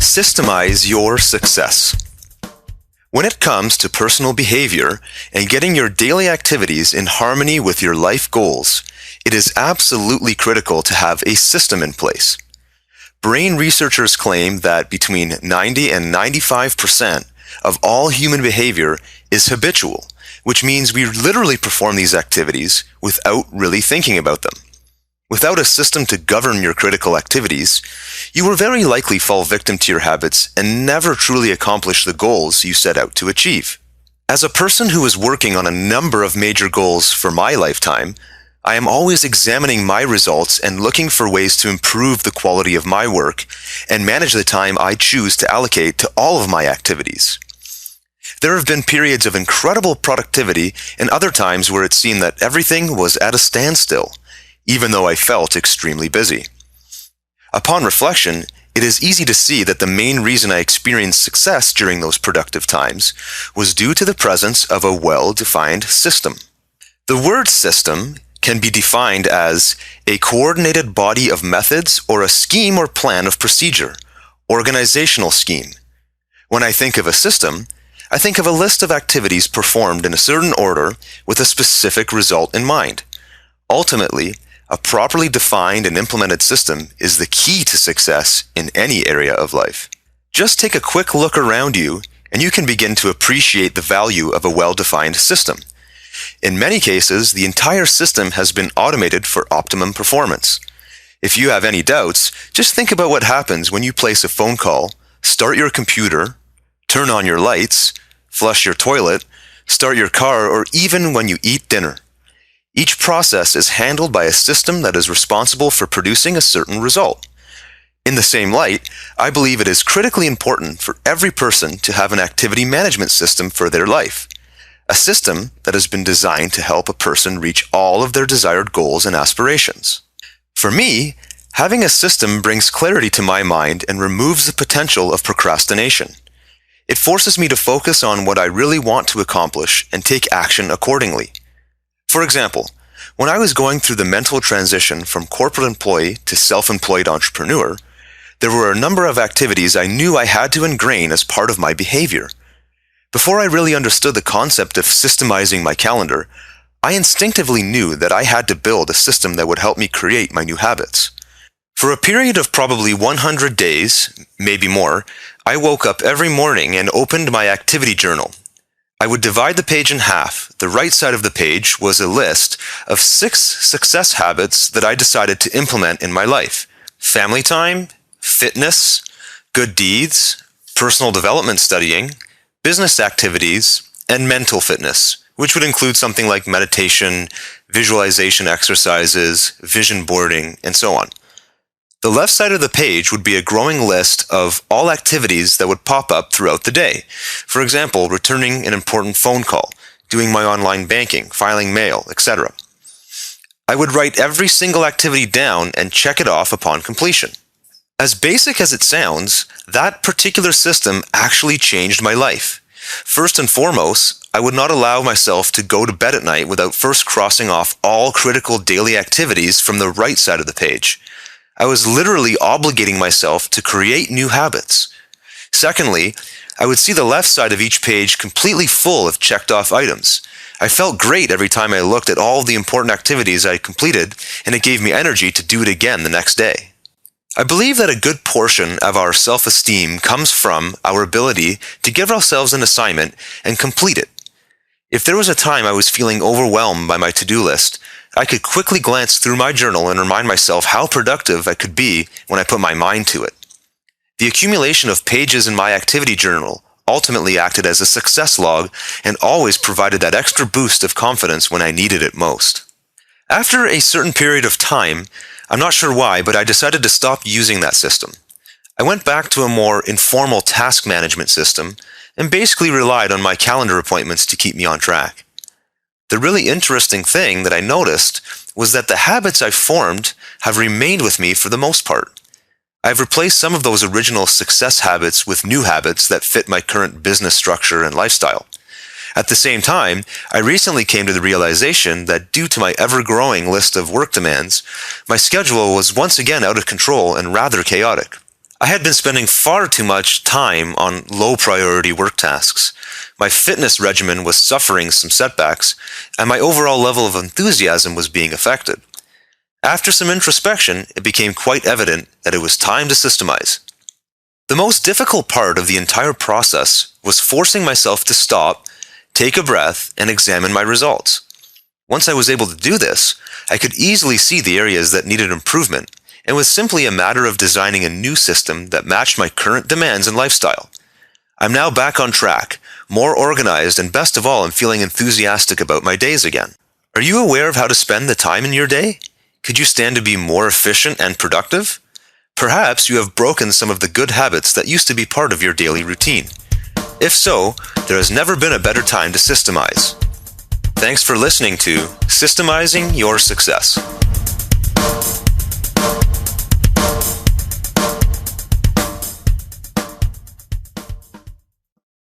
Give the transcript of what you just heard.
Systemize your success. When it comes to personal behavior and getting your daily activities in harmony with your life goals, it is absolutely critical to have a system in place. Brain researchers claim that between 90 and 95% of all human behavior is habitual, which means we literally perform these activities without really thinking about them. Without a system to govern your critical activities, you will very likely fall victim to your habits and never truly accomplish the goals you set out to achieve. As a person who is working on a number of major goals for my lifetime, I am always examining my results and looking for ways to improve the quality of my work and manage the time I choose to allocate to all of my activities. There have been periods of incredible productivity and other times where it seemed that everything was at a standstill, even though I felt extremely busy. Upon reflection, it is easy to see that the main reason I experienced success during those productive times was due to the presence of a well-defined system. The word system can be defined as a coordinated body of methods or a scheme or plan of procedure, organizational scheme. When I think of a system, I think of a list of activities performed in a certain order with a specific result in mind. Ultimately, a properly defined and implemented system is the key to success in any area of life. Just take a quick look around you, and you can begin to appreciate the value of a well-defined system. In many cases, the entire system has been automated for optimum performance. If you have any doubts, just think about what happens when you place a phone call, start your computer, turn on your lights, flush your toilet, start your car, or even when you eat dinner. Each process is handled by a system that is responsible for producing a certain result. In the same light, I believe it is critically important for every person to have an activity management system for their life, a system that has been designed to help a person reach all of their desired goals and aspirations. For me, having a system brings clarity to my mind and removes the potential of procrastination. It forces me to focus on what I really want to accomplish and take action accordingly. For example, when I was going through the mental transition from corporate employee to self-employed entrepreneur, there were a number of activities I knew I had to ingrain as part of my behavior. Before I really understood the concept of systemizing my calendar, I instinctively knew that I had to build a system that would help me create my new habits. For a period of probably 100 days, maybe more, I woke up every morning and opened my activity journal. I would divide the page in half. The right side of the page was a list of 6 success habits that I decided to implement in my life: family time, fitness, good deeds, personal development studying, business activities, and mental fitness, which would include something like meditation, visualization exercises, vision boarding, and so on. The left side of the page would be a growing list of all activities that would pop up throughout the day. For example, returning an important phone call, doing my online banking, filing mail, etc. I would write every single activity down and check it off upon completion. As basic as it sounds, that particular system actually changed my life. First and foremost, I would not allow myself to go to bed at night without first crossing off all critical daily activities from the right side of the page. I was literally obligating myself to create new habits. Secondly, I would see the left side of each page completely full of checked off items. I felt great every time I looked at all the important activities I completed, and it gave me energy to do it again the next day. I believe that a good portion of our self-esteem comes from our ability to give ourselves an assignment and complete it. If there was a time I was feeling overwhelmed by my to-do list, I could quickly glance through my journal and remind myself how productive I could be when I put my mind to it. The accumulation of pages in my activity journal ultimately acted as a success log and always provided that extra boost of confidence when I needed it most. After a certain period of time, I'm not sure why, but I decided to stop using that system. I went back to a more informal task management system and basically relied on my calendar appointments to keep me on track. The really interesting thing that I noticed was that the habits I formed have remained with me for the most part. I've replaced some of those original success habits with new habits that fit my current business structure and lifestyle. At the same time, I recently came to the realization that due to my ever-growing list of work demands, my schedule was once again out of control and rather chaotic. I had been spending far too much time on low-priority work tasks. My fitness regimen was suffering some setbacks, and my overall level of enthusiasm was being affected. After some introspection, it became quite evident that it was time to systemize. The most difficult part of the entire process was forcing myself to stop, take a breath, and examine my results. Once I was able to do this, I could easily see the areas that needed improvement, and it was simply a matter of designing a new system that matched my current demands and lifestyle. I'm now back on track, more organized, and best of all, I'm feeling enthusiastic about my days again. Are you aware of how to spend the time in your day? Could you stand to be more efficient and productive? Perhaps you have broken some of the good habits that used to be part of your daily routine. If so, there has never been a better time to systemize. Thanks for listening to Systemizing Your Success.